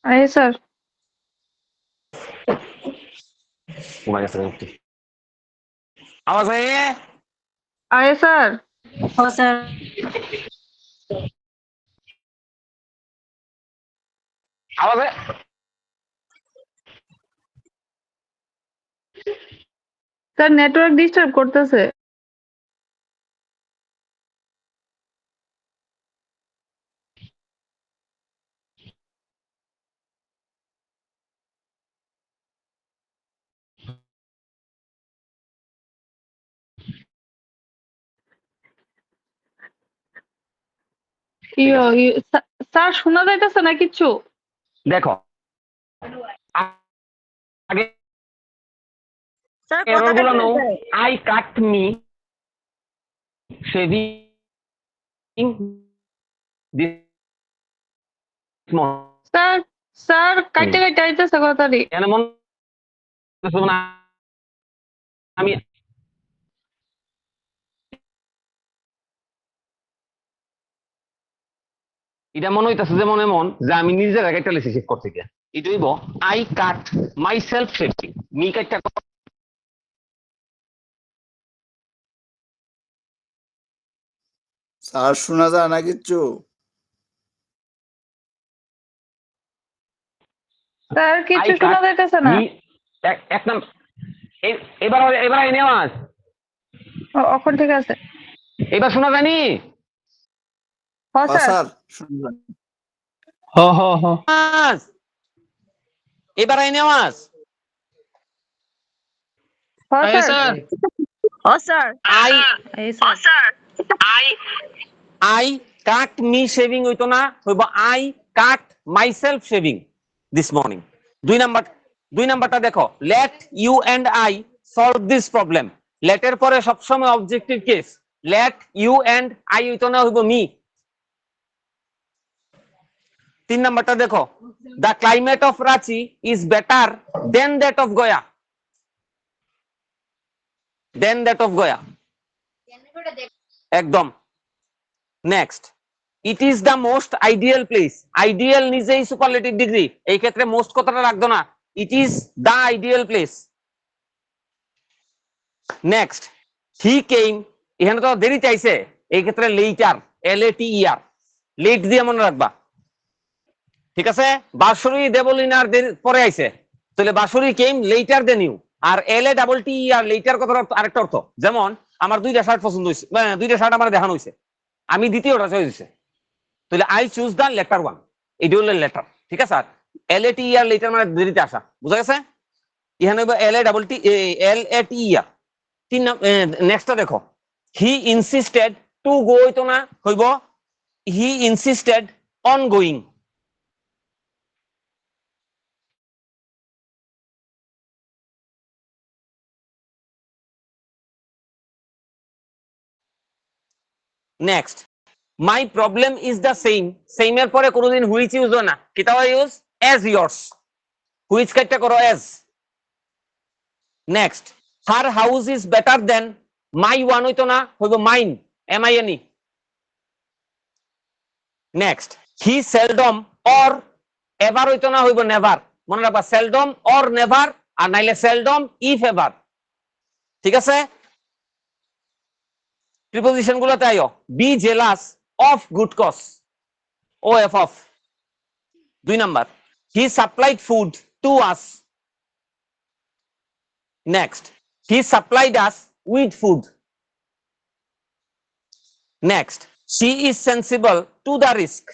आहे सर. घुमा गেছে একটু आवाज आहे आहे सर. हो सर. आवाज आहे স্যার নেটওয়ার্ক ডিস্টার্ব করতেছে. স্যার শোনা যাইতেছে না কিচ্ছু. দেখো আগে सर এরর কথা গুলো নো কাটতেছে. I cut me shaving this morning sir sir কাইটে কাইটে আইতেছে কথাটি. এখানে মন না আমি এটা মনে হইতাছে যে মনে মন যে আমি নিজে জায়গায় একটা লেসি শেভ করতে গিয়া এটা হইব I cut myself shaving me কাটটা স্যার শোনা যায় না কিচ্ছু। স্যার কিচ্ছু I শোনা cut যাইতেছে না. me এক নাম এবার এবার আইনে আওয়াজ এখন ঠিক আছে. এবার শোনা যায়নি হ্যাঁ স্যার. স্যার শোনা যায়। আওয়াজ এবার আইনে আওয়াজ হ্যাঁ স্যার. हो सर. আই এই sir. I cut me shaving হইতো না হইব I cut myself shaving this morning দুই নাম্বারটা দেখো let you and I solve this problem লেটের পরে সবসময় objective case let you and I হইতো না হইব মি তিন নাম্বারটা দেখো the climate of Ranchi is better than that of Gaya than that of Gaya একদম next it is the most ideal place ideal নিজেই সুপারলেটিভ ডিগ্রি এই ক্ষেত্রে মোস্ট কথাটা রাখতো না it is the ideal place next he came এখানে তো দেরি চাইছে এই ক্ষেত্রে লেটার LATER লেট দিয়ে মনে রাখবা ঠিক আছে বাঁশরি দেবলিনার পরে আইছে তাহলে বাঁশরি কেম লেটার দেন ইউ আর LATTER লেটার কথার আরেকটা অর্থ যেমন আমার দুইটা শার্ট পছন্দ হয়েছে দুইটা শার্ট আমার দেখানো হয়েছে আমি দ্বিতীয়টা চয়েস হয়েছে তাহলে I choose the letter one এটি হলো লেটার ঠিক আছে LATER লেটার মানে দেরিতে আসা বুঝা গেছে এখানে LATER তিন নেক্সটটা দেখো হি ইনসিস্টেড টু গো হইতো না হইব he insisted on going next my problem is the same এর পরে কোনোদিন হুইচ ইউজ হয় না কিতাবা ইউজ অ্যাজ ইয়ার্স হুইচ কাটটা করো as next her house is better then my one হইতো না হইব mine MINE next he seldom or ever হইতো না হইব নেভার মনে রাখবা সেলডম অর নেভার আর নাইলে সেলডম ইফ এভার ঠিক আছে প্রিপোজিশন গুলোতে আইও be jealous of good cause OF of দুই number he supplied food to us next he supplied us with food next she is sensible to the risk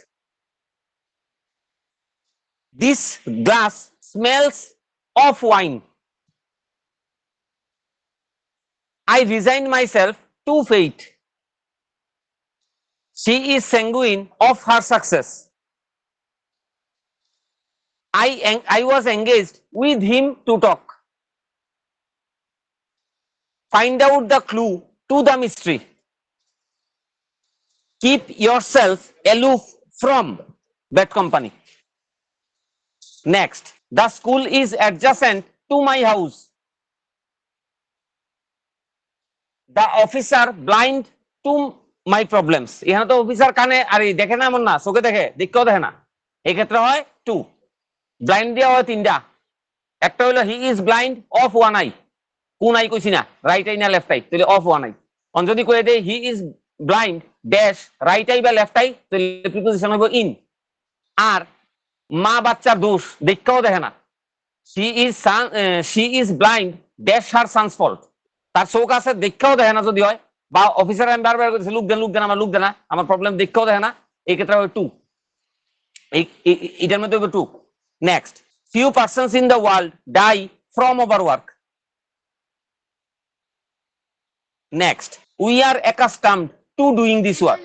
this glass smells of wine I resigned myself to fate she is sanguine of her success I was engaged with him to talk find out the clue to the mystery keep yourself aloof from bad company next the school is adjacent to my house the officer blind to my problems এখানে তো officer কানে আর দেখে না এমন না চোখে দেখে দেখেও দেখে না এই ক্ষেত্রে হয় টু ব্লাইন্ড দেওয়া হয় তিনটা। একটা হলো he is blind of one eye, কোন আই কইছি না, রাইট আই না লেফট আই, তাহলে অফ ওয়ান আই। অন যদি কয়ে দেয় he is blind dash right eye বা লেফট আই, তাহলে প্রিপোজিশন হবে ইন। আর মা বাচ্চার দোষ দেখাও দেখে না, she is blind dash her sons fault, তার চোখ আছে দেখাও দেখে না যদি হয়, বা অফিসার আমি বারবার করছি লুক দেন আমার লুক দেন না, আমার প্রবলেম দেখাও দেখে না, এই ক্ষেত্রে হবে টু, এটার মধ্যে হবে to. Next, few persons in the world die from overwork. Next, we are accustomed to doing this work.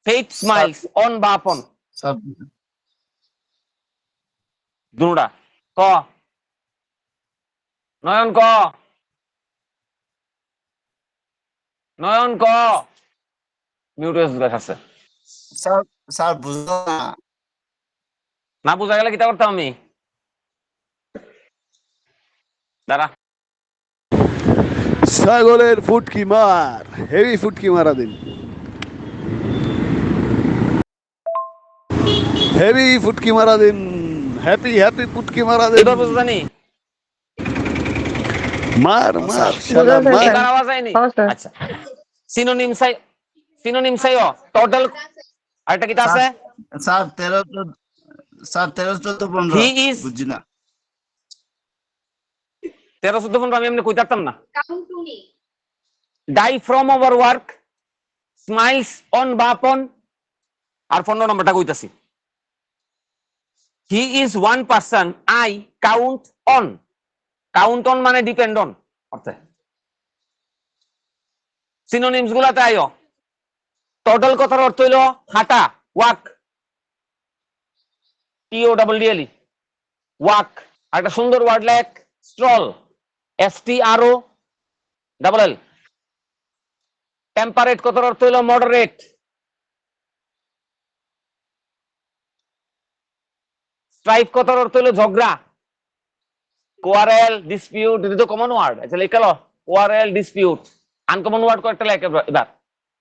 Fate smiles on বা upon. স্যার দুটা ক, নয়ন ক, নয়ন ক, মিউট হয়ে দেখাচ্ছে স্যার স্যার বুঝলাম না। না, বোঝা গেলে কিটা করতাম আমি, দাঁড়া। ছাগলের ফুটকি মার, হেভি ফুটকি মারা দিন, হেভি ফুটকি মারা দিন, হ্যাপি হ্যাপি ফুটকি মারা দিন, এবার বুঝতে জানি মার মার বুঝা শালা যায়, মার। এবার আওয়াজ আয়নি। হ্যাঁ স্যার। আচ্ছা, সিনোনিম সাই টোটাল আরেকটা কিটা আছে, স্যার 13 14 15 হি ইজ বুঝছি না। 13 14 15 আমি এমনি কই পারতাম না। Die from over work, smiles on বা আপন, আর 15 নম্বরটা কইতাছি, he is one person I count on. Count on মানে ডিপেন্ড অন অর্থে। সিনোনিমস গুলাতে আইও। টোটাল কথার অর্থ হইল হাঁটা, ওয়াক, TODDLE ওয়াক। আর একটা সুন্দর ওয়ার্ড লেখ স্ট্রল, STROLL। টেম্পারেট কথার অর্থ হইল মডারেট। স্ট্রাইক কথার অর্থ হইল ঝগড়া। কোয়ারেল, ডিসপিউট, এটা তো কমন ওয়ার্ড, আচ্ছা লেখা লো কোয়ারেল, ডিসপিউট। আনকমন ওয়ার্ড কয়েকটা লেখ এবার।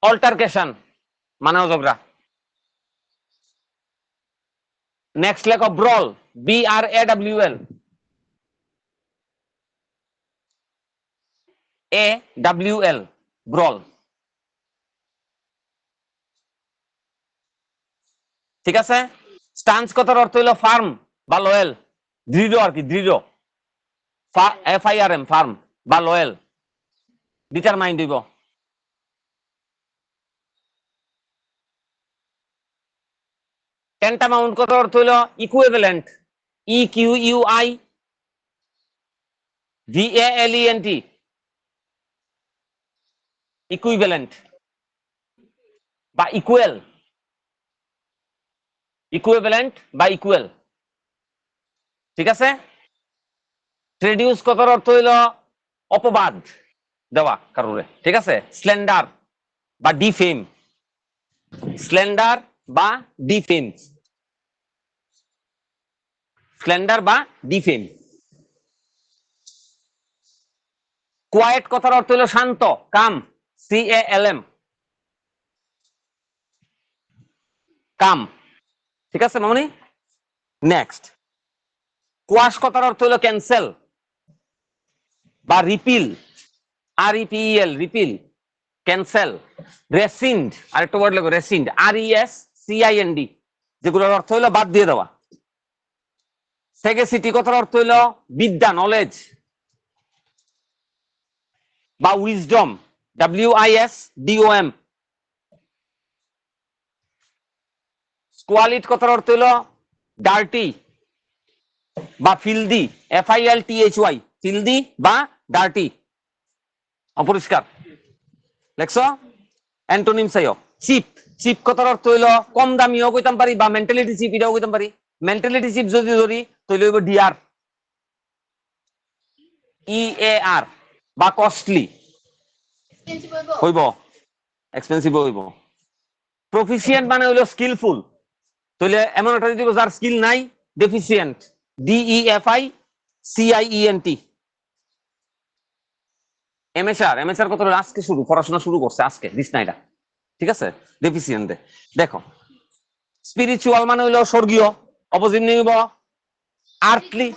অল্টারকেশন মানেও ঝগড়া। নেক্সট লেখো ব্রল, BRAWL, ব্রল। ঠিক আছে। স্টান্স কথার অর্থ হইল ফার্ম বা লয়াল, দৃঢ় আর কি, দৃঢ়। FIRM ফার্ম বা লয়াল, ডিটারমাইন্ড হইব। ট্যান্টামাউন্ট কথার অর্থ হইল ইকুইভ্যালেন্ট, EQUIVALENT, ইকুইভ্যালেন্ট বা ইকুয়াল, ইকুইভ্যালেন্ট বা ইকুয়াল। ঠিক আছে। ট্রেডিউস কথার অর্থ হইল অপবাদ দেওয়া কারোরে। ঠিক আছে। স্ল্যান্ডার বা ডিফেম, স্ল্যান্ডার বা ডিফেম, স্ল্যান্ডার বা ডিফেম। কোয়াইট কথার অর্থ হলো শান্ত, কাম, CALM, কাম। ঠিক আছে মামনি। নেক্সট, কোয়াশ কথার অর্থ হলো ক্যান্সেল বা রিপিল, REPEL, রিপিল, ক্যান্সেল। রেসিন্ড, আরেকটা ওয়ার্ড লেখো রেসিন্ড, RESCIND, যেগুলোর অর্থ হলো বাদ দিয়ে দেওয়া। সেগেসিটি কথার অর্থ হলো বিদ্যা, নলেজ বা উইজডম, WISDOM। স্কোয়ালিট কথার অর্থ হলো ডার্টি বা ফিলদি, FILTHY, ফিলদি বা ডার্টি, অপরিষ্কার। লেখছো। অ্যান্টোনিম চাইও চিপ, চিপ কথার অর্থ হইলো কম দামিও কইতাম পারি বা মেন্টালিটি চিপ এটাও কইতাম পারি। মেন্টালিটি চিপ যদি ধরি তাহলে হইব DR, EAR বা কস্টলি হইব, এক্সপেন্সিভ হইব। প্রফিসিয়েন্ট মানে হইলো স্কিলফুল, তাহলে এমন একটা দিব যার স্কিল নাই, ডেফিসিয়েন্ট, DEFICIENT। এমএসআর কত আজকে শুরু, পড়াশোনা শুরু করছে আজকে, দিস না এটা। ঠিক আছে। ডেফিসিয়েন্ট দেখো। স্পিরিচুয়াল মানে হইলো স্বর্গীয়, অপোজিট নিব আর্থলি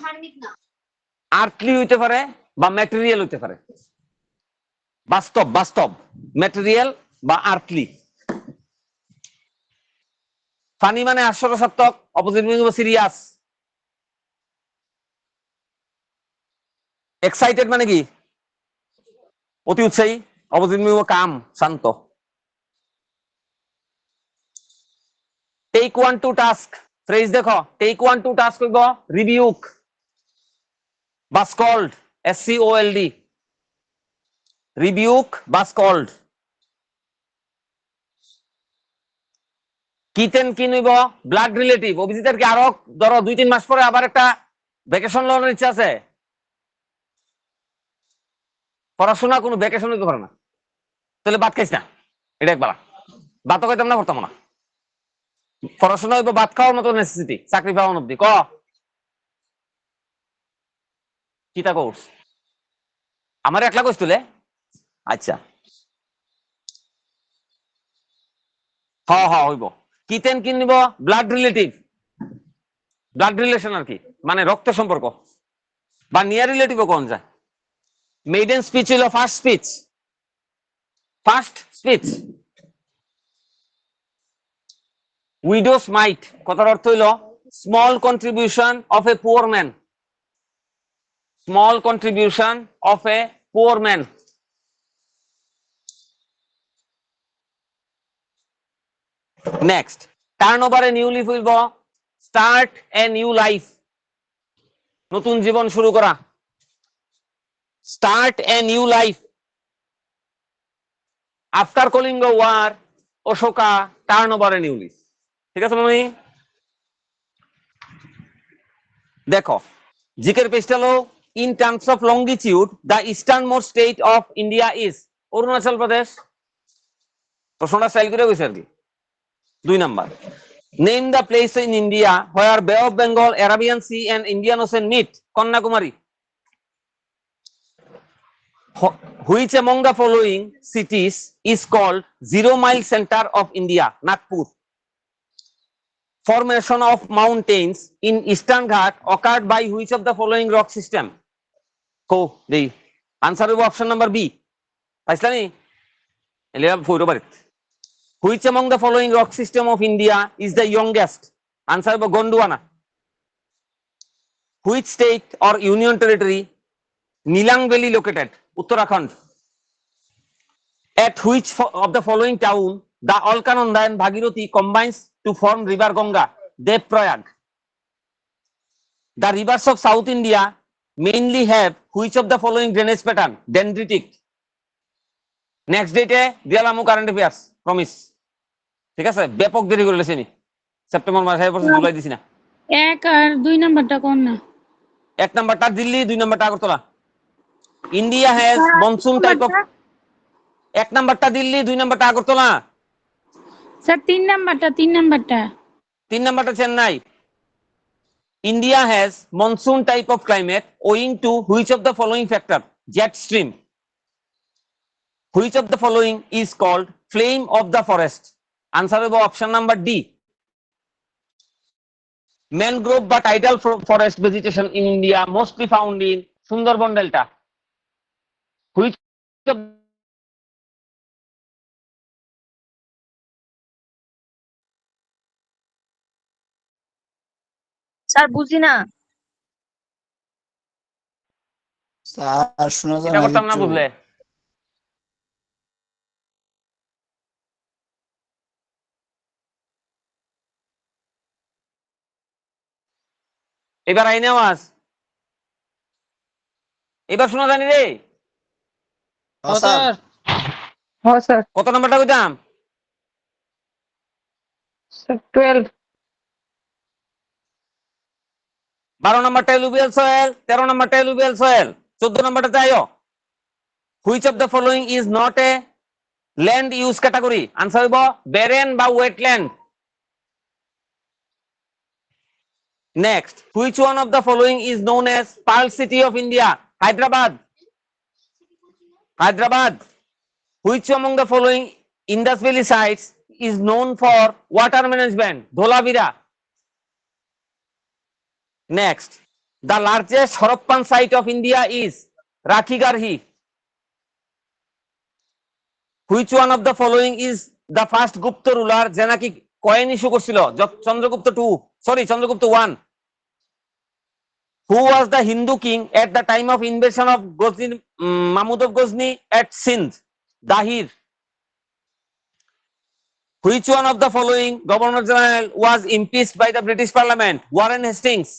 আর্থলি হইতে পারে বা ম্যাটেরিয়াল হইতে পারে, বাস্তব বাস্তব ম্যাটেরিয়াল বা আর্থলি। ফানি মানে হাস্যরসাত্মক, অপোজিট মিনিং সিরিয়াস। এক্সাইটেড মানে কি অতি উৎসাহী, অপোজিট মিনিং কাম শান্ত। Take one to task, phrase দেখো, টেক ওয়ান টু টাস্ক হইব রিবিউক বা স্কল্ড, SCOLD, রিবিউক বা স্কল্ড। কিতেন কি নিব ব্লাড রিলেটিভ, অভিজিতের কি আরো ধরো 2-3 মাস পরে আবার একটা ভ্যাকেশন লওয়ার ইচ্ছা আছে, পড়াশোনা কোনো ভ্যাকেশন নিতে পারে না, তাহলে ভাত খাইস না, এটা একবার ভাতও খাইতাম না, করতাম না। পড়াশোনা হইব ভাত খাওয়ার মতো নেসেসিটি, চাকরি পাওয়ার অব্দি। ক কিতা কোর্স আমার একলা কইস তুলে, আচ্ছা হইব। কিতেন কি নিব ব্লাড রিলেটিভ, ব্লাড রিলেশন আর কি, মানে রক্ত সম্পর্ক বা নিয়ার রিলেটিভও কোন যায়। মেইডেন স্পিচ হইল first speech, first speech. Widows mite কথার অর্থ হইল small contribution of a poor man, small contribution of a poor man. Next, turn over a new leaf হইব স্টার্ট এ নিউ লাইফ, নতুন জীবন শুরু করা, start a new life. After Kalinga war Ashoka turn over a new leaf. ঠিক আছে মামি, দেখো জিকের পেজটা হলো in terms of longitude the eastern most state of India is Arunachal Pradesh. প্রশ্নটা স্টাইল করে গেছে আর কি। 2 number, name the place in India where Bay of Bengal, Arabian Sea and Indian Ocean meet, Kanyakumari. Which among the following cities is called 0 mile center of India, Nagpur? Formation of mountains in Eastern Ghat occurred by which of the following rock system? Ko the answer is option number B. Paislani elera foiro barit. Which among the following rock system of India is the youngest? Answer is Gondwana. Which state or union territory Nilang Valley located? Uttarakhand. At which of the following town the Alkananda and Bhagirathi combines to form river Ganga? Devprayag. The rivers of South India mainly have which of the following drainage pattern? Dendritic. Next date দিলাম current affairs promise. ঠিক আছে, ব্যাপক দেরি করে লেছেনি, September মাসে জুলাই দিছি না। 1 আর 2 নাম্বারটা কোন না? 1 নাম্বারটা দিল্লি, 2 নাম্বারটা Agartala. India has monsoon type of, 1 নাম্বারটা দিল্লি, 2 নাম্বারটা আগরতলা। স্যার 3 নাম্বারটা 3 নাম্বারটা Chennai. India has monsoon type of climate owing to which of the following factor? Jet stream. Which of the following is called flame of the forest? Answer is option number D. Mangrove but tidal forest vegetation in India mostly found in Sundarban Delta. Which of sir বুঝি না। Sir শোনা যায় এটা না করতাম না কিছু। বুঝলে? এবার আইনে আওয়াজ, এবার শোনা জানি রে। হ্যাঁ, স্যার। হ্যাঁ স্যার। কত নাম্বারটা কইতাম? স্যার 12। 12 নাম্বারটা এলুভিয়াল সয়েল, 13 নাম্বারটা এলুভিয়াল সয়েল, 14 নাম্বারটা চাইও। Which of the following is not a land use category? Answer হইব barren বা wetland. Next, which one of the following is known as Pearl City of India? Hyderabad. Hyderabad. Which among the following Indus Valley sites is known for water management? Dholavira. Next, The largest Harappan site of India is Rakhigarhi. Which one of the following is the first Gupta ruler যে নাকি coin issue করছিল? Chandragupta 2, sorry Chandragupta 1. Who was the Hindu king at the time of invasion of Ghazni, Mahmud of Ghazni at Sindh? Dahir. Which one of the following Governor General was impeached by the British Parliament? Warren Hastings.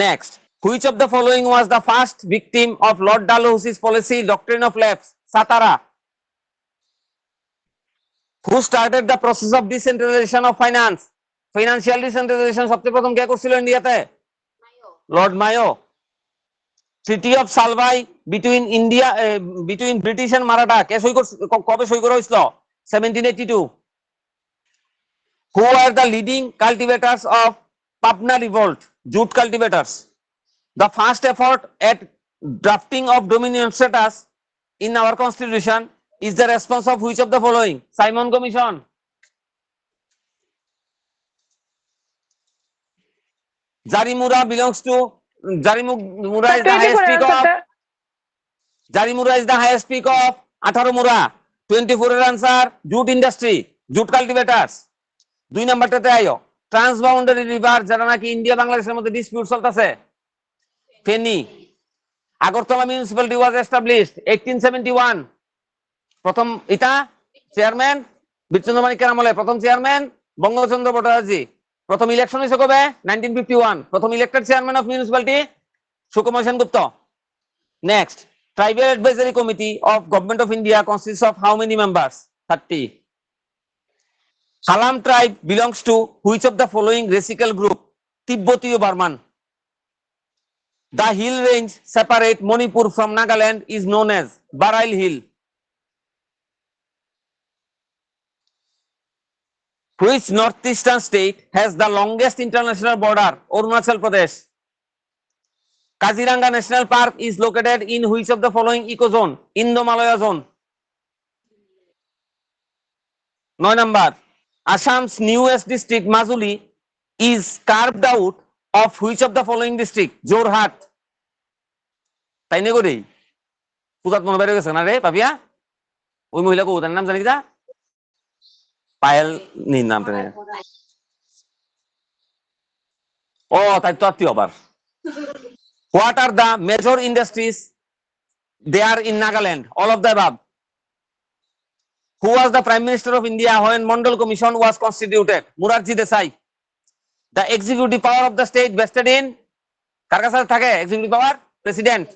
Next, which of the following was the first victim of Lord Dalhousie's policy doctrine of lapse? Satara. Who started the process of decentralization of finance? Financial decentralization সবচেয়ে প্রথম কে করছিল ইন্ডিয়াতে? Lord Mayo. Treaty of Salvai between India between British and Maratha কে সই কবে সই করা হয়েছিল? 1782. Who are the leading cultivators of Pabna revolt? Jute cultivators. The first effort at drafting of dominion status in our constitution is the response of which of the following? Simon Commission. Jarimura belongs to Jarimura is the highest peak of Jarimura is the highest peak of Atharumura. 24 এর answer jute industry, jute cultivators. 2 নাম্বারটাতে আইও transboundary river যারা নাকি India বাংলাদেশের মধ্যে dispute চলতেছে Feni Agartala municipality was established 1871 প্রথম এটা chairman বিচন্দ্র মানিক্যের আমলে প্রথম চেয়ারম্যান বঙ্গচন্দ্র ভট্টাচার্য প্রথম ইলেকশন হয়েছে কবে 1951 প্রথম elected chairman of municipality Sukumar Sengupta next tribal advisory committee of government of India consists of how many members 30 Halam tribe belongs to which of the following racial group? Tibeto Burman. The hill range separate Manipur from Nagaland is known as Bareil Hill. Which northeastern state has the longest international border? Arunachal Pradesh. Kaziranga National Park is located in which of the following ecozone? Indo-Malaya zone. 9 number. Assam's newest district, Majuli, is carved out of which of the following district? Jorhat. তাই নে করি পূজাত মনে বেড়ে গেছে না রে পাপিয়া ওই মহিলা কো তার নাম জানি কিটা পায়েল নি নামটা নেই ও তাই তো আত্মীয় আবার What are the major industries there in Nagaland? All of the above. Who was the Prime Minister of India when Mondal Commission was constituted? Morarji Desai. The executive power of the state vested in কার কাছে থাকে executive power? President.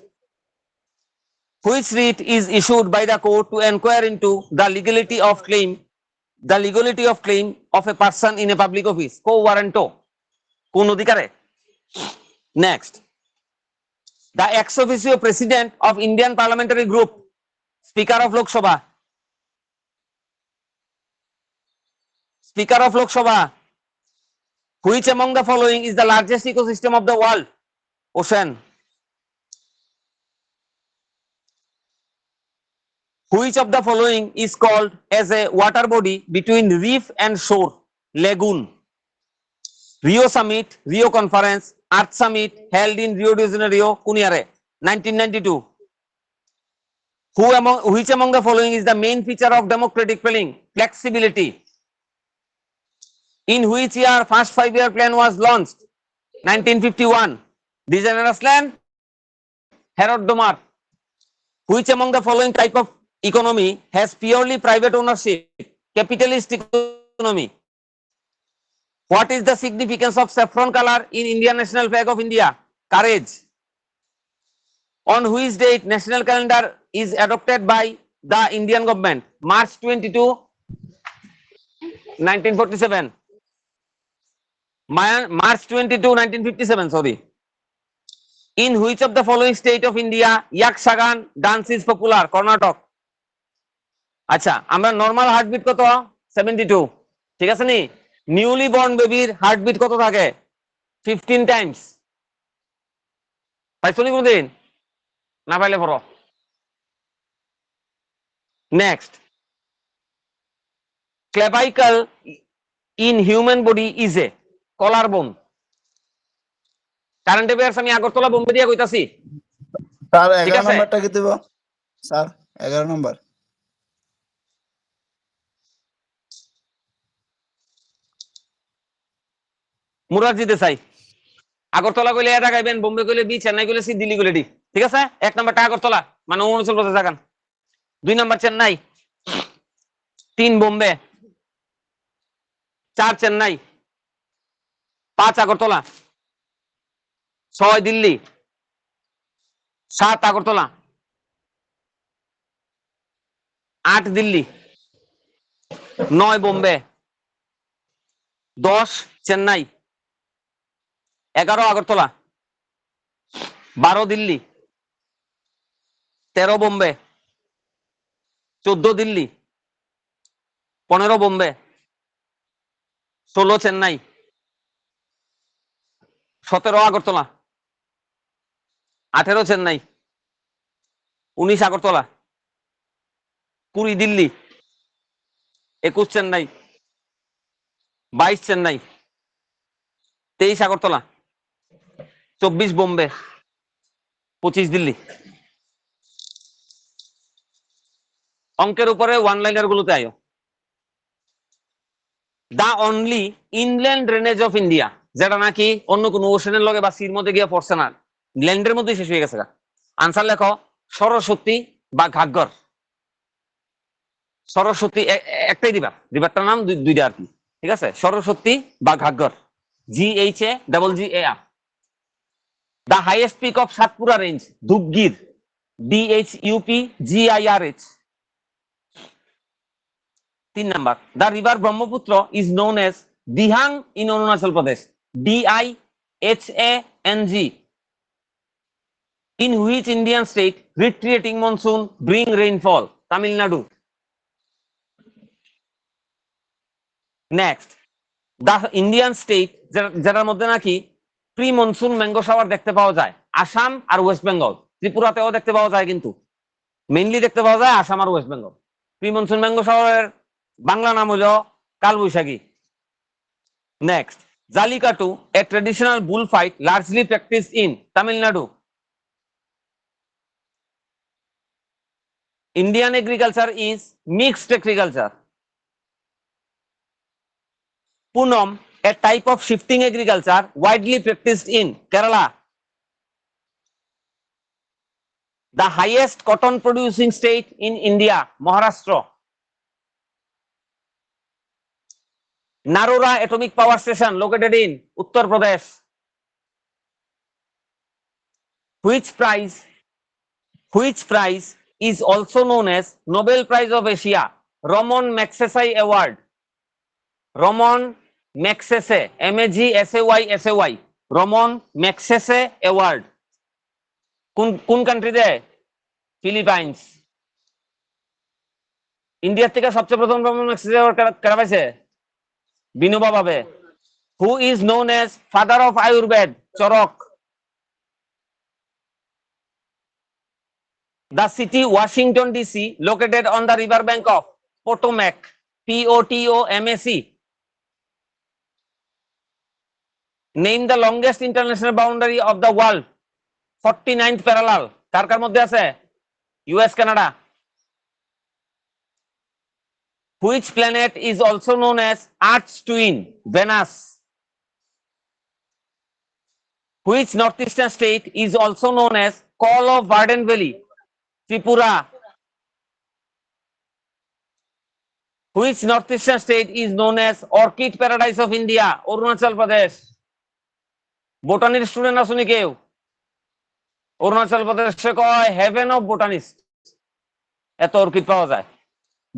Which writ is issued by the court to inquire into the legality of claim of a person in a public office? Co warranto. কোন অধিকারে? Next. The ex officio president of Indian Parliamentary Group, Speaker of Lok Sabha. Speaker of Lok Sabha. Which among the following is the largest ecosystem of the world? Ocean. Which of the following is called as a water body between reef and shore? Lagoon. Rio Summit, Rio Conference, Earth Summit held in Rio de Janeiro, Kuniare, 1992. Which among the following is the main feature of democratic planning? Flexibility. In which year first 5-year plan was launched? 1951. Designer Aslan, Harold Domar. Which among the following type of economy has purely private ownership? Capitalist economy. What is the significance of saffron color in Indian national flag of India? Courage. On which date national calendar is adopted by the Indian government? March 22, 1947. March 22, 1957, sorry. In which of the following state of India Yakshagan dance is popular? Karnataka. আচ্ছা আমরা normal heartbeat কত 72 ঠিক আছে নি newly born বেবির heartbeat কত থাকে 15 Times পাইছো নি কোনদিন না পাইলে পড়ো next clavicle in human body is a কলার বোন। কারেন্ট অ্যাফেয়ার্স আমি আগরতলা বোম্বে দিয়া কইতাছি। স্যার ঠিক 11 আছে? নম্বরটা কি দেব? স্যার 11 নম্বর। মুরারজি দেসাই। আগরতলা কইলে এটা গাইবেন, বোম্বে কইলে বি, চেন্নাই কইলে সি, দিল্লি কইলে ডি। ঠিক আছে? 1 নাম্বারটা আগরতলা, মানে অরুণাচল প্রদেশ জাগান। 2 নাম্বার চেন্নাই, 3 বোম্বে, 4 চেন্নাই, 5 আগরতলা, 6 দিল্লি, 7 আগরতলা, 8 দিল্লি, 9 বোম্বে, 10 চেন্নাই, 11 আগরতলা, 12 দিল্লি, 13 বোম্বে, 14 দিল্লি, 15 বোম্বে, 16 চেন্নাই, 17 আগরতলা, 18 চেন্নাই, 19 আগরতলা, 20 দিল্লি, 21 চেন্নাই, 22 চেন্নাই, 23 আগরতলা, 24 বোম্বে, 25 দিল্লি। অঙ্কের উপরে ওয়ান লাইনার গুলোতে আয়ো। The only inland drainage of India, যেটা নাকি অন্য কোন ওশানের লগে বা সির মধ্যে গিয়ে পড়ছে না, ল্যান্ডের মধ্যে শেষ হয়ে গেছে। আনসার লেখো সরস্বতী বা ঘাগ্গর। সরস্বতী একটাই রিভার, রিভারটার নাম দুইটা আর কি। ঠিক আছে? সরস্বতী বা ঘাগ্গর, GHAGGAR। The highest peak of Satpura range, Dhupgir, DHUPGIRH. 3 number, the river Brahmaputra is known as Dihang in Arunachal Pradesh, DIHANG. In which Indian state retreating monsoon bring rainfall? Tamil Nadu. Next, the Indian state যেটার মধ্যে নাকি pre monsoon mango shower দেখতে পাওয়া যায়, আসাম আর ওয়েস্ট বেঙ্গল। ত্রিপুরাতেও দেখতে পাওয়া যায়, কিন্তু মেইনলি দেখতে পাওয়া যায় আসাম আর West Bengal. Pre monsoon mango শাওয়ারের বাংলা নাম হলো Kalbaishakhi. Next, Jallikattu, a traditional bullfight largely practiced in Tamil Nadu. Indian agriculture is mixed agriculture. Punam, a type of shifting agriculture widely practiced in Kerala. The highest cotton producing state in India, Maharashtra. Narora atomic power station located in Uttar Pradesh. Which prize is also known as Nobel Prize of Asia, Ramon Magsaysay Award? Ramon Magsaysay, MAGSAY, Ramon Magsaysay Award কোন কান্ট্রিতে? Philippines. ইন্ডিয়ার থেকে সবচেয়ে প্রথম Raman Magsaysay award কারা পাইছে? Vinoba Bhave. Who is known as father of Ayurveda? Charak. The city Washington DC located on the river bank of Potomac, POTOMAC. Name the longest international boundary of the world, 49th parallel. কার কার মধ্যে আছে? US Canada. Which planet is also known as Earth's twin? Venus. Which northeastern state is also known as Call of Barden Valley? Tripura. Which northeastern state is known as Orchid Paradise of India? Arunachal Pradesh. Botany student আসুনি কেউ? অরুণাচল প্রদেশে কয় heaven of botanist, এত orchid পাওয়া যায়।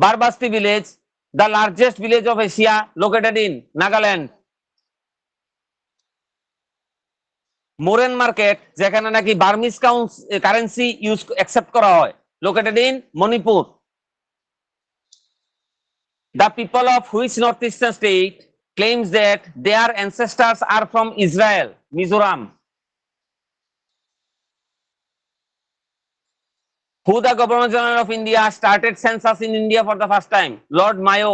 Barabasti village, the largest village of Asia, located in Nagaland. Moreh market, যেখানে নাকি Burmese currency use accept করা হয়, located in Manipur. The people of which north eastern state claims that their ancestors are from Israel? Mizoram. Who the Governor General of India started census in India for the first time? Lord Mayo.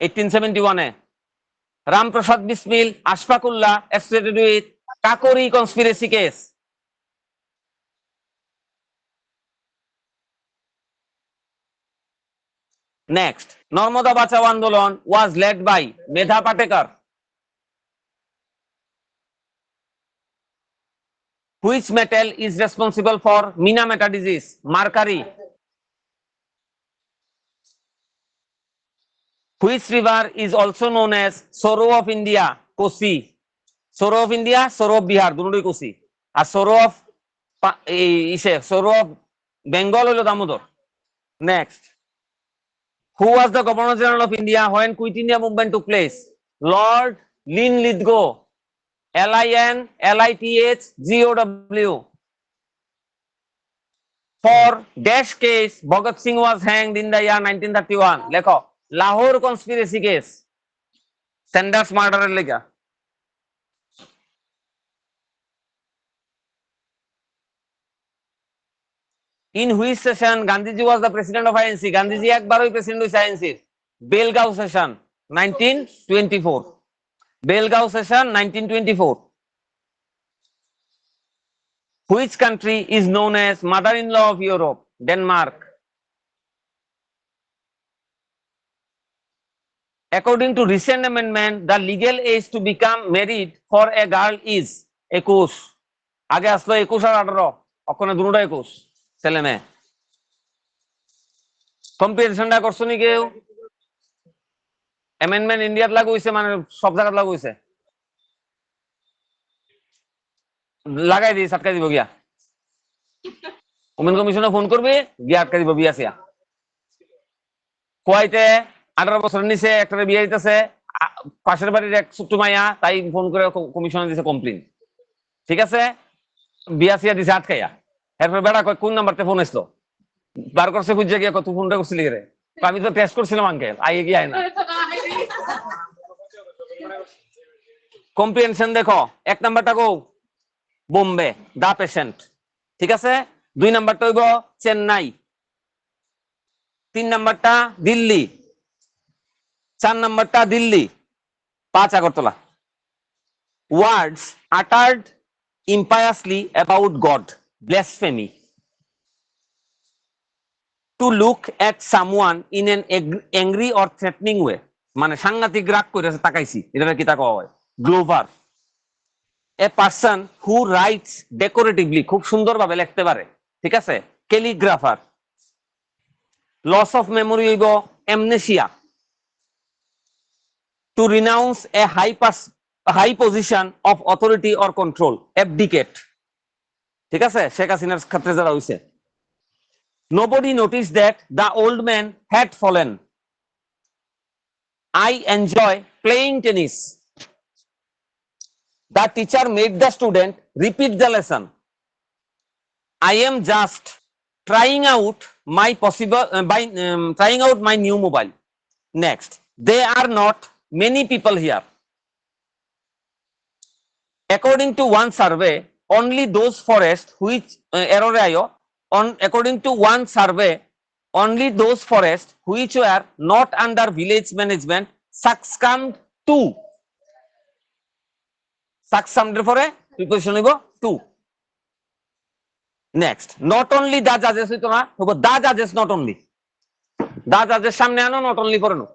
1871 Ramprasad Bismil, Ashfaqullah associated with Kakori conspiracy case. Next, Narmada Bachao Andolon was led by Medha Patekar. Which metal is responsible for Minamata disease? Mercury. Which river is also known as Sorrow of India? Kosi. Sorrow of India, Sorrow of Bihar, দুটোই কোসি। আর Sorrow of Bengal হলো Damodar. Next, who was the Governor General of India when Quit India movement took place? Lord Linlithgow. LINLITHGOW. For dash case, Bhagat Singh was hanged in the year 1931. Lekho, Lahore conspiracy case. Sanders murder lega. In which session Gandhiji was the president of INC? Gandhiji ekbaroi president hoyse INC. Belgaum session 1924. Belgaum session 1924. Which country is known as mother-in-law of Europe? Denmark. According to recent amendment, the legal age to become married for a girl is 21. আগে আসলো 21 আর 18, ওখানে দুটোটা 21 ছেলে মেয়ে। কম্পারিজনটা করছো নি কেউ? Amendment ইন্ডিয়াত লাগু হইছে, মানে সব জায়গায় লাগু হইছে। লাগাই দিই, আটকাই দিব গিয়া। ওমেন কমিশনে ফোন করবি, গিয়া আটকাই দিব বিয়া সিয়া। কোয়াইতে 18 বছরের নিচে একটা বিয়ে দিতেছে, পাশের বাড়ির এক ছোট্ট মাইয়া, তাই ফোন করে কমিশনে দিছে কমপ্লেন। ঠিক আছে, বিয়া সিয়া দিছে আটকাইয়া। এরপর বেড়া কয় কোন নাম্বারতে ফোন আসলো, বার করছে খুঁজে গিয়া কত ফোনটা করছিলি রে? আমি তো টেস্ট করছিলাম আঙ্কেল, আইয়ে গিয়ে আয় না। কম্প্রিহেনশন দেখো, এক নাম্বারটা কো বোম্বে, দা পেশেন্ট। ঠিক আছে, 2 নাম্বারটা হইব চেন্নাই, 3 নাম্বারটা দিল্লি, 4 নাম্বারটা Delhi, 5 Agartala. Words uttered impiously about God, blasphemy. To look at someone in an angry or threatening way, মানে সাংঘাতিক রাগ কইরাছে তাকাইছি, এটা কি তা কওয়া হয়? Glover. A person who writes decoratively, খুব সুন্দরভাবে লিখতে পারে। ঠিক আছে, ক্যালিগ্রাফার। লস অফ মেমোরি হইব amnesia. To renounce a high position of authority or control, abdicate. ঠিক আছে, শেখ হাসিনার ক্ষেত্রে যারা হইছে। Nobody noticed that the old man had fallen. I enjoy playing tennis. The teacher made the student repeat the lesson. I am just trying out my trying out my new mobile. Next, there are not many people here. According to one survey, only those forests which according to one survey, only those forests which were not under village management succumbed to. Succumbed পরে preposition হইব to. Next, not only the judges হইতো না, হইব the judges not only. The judges সামনে আনো, not only পরে no.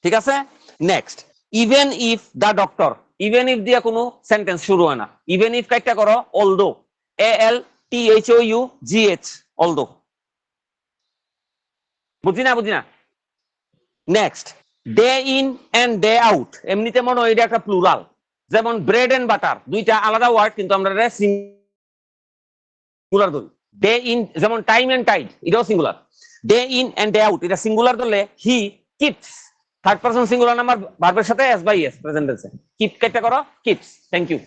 ঠিক আছে, next, even if the doctor, even if দিয়া কোনো সেন্টেন্স শুরু হয় না। ইভেন ইফ কাইটা করো অলদো, ALTHOUGH, অলদো। বুঝি না? Next, day in and day out, এমনিতে মনে হয় এটা একটা প্লুরাল। যেমন ব্রেড এন্ড বাটার, দুইটা আলাদা ওয়ার্ড, কিন্তু আমরা সিঙ্গুলার ধরি। ডে ইন, যেমন টাইম এন্ড টাইড, এটাও singular. Day in and day out, এটা সিঙ্গুলার ধরলে he keeps, third person singular number ভার্বের সাথে এস বাই এস প্রেজেন্ট টেন্সে। কিপ কেটে করো কিপস। Thank you.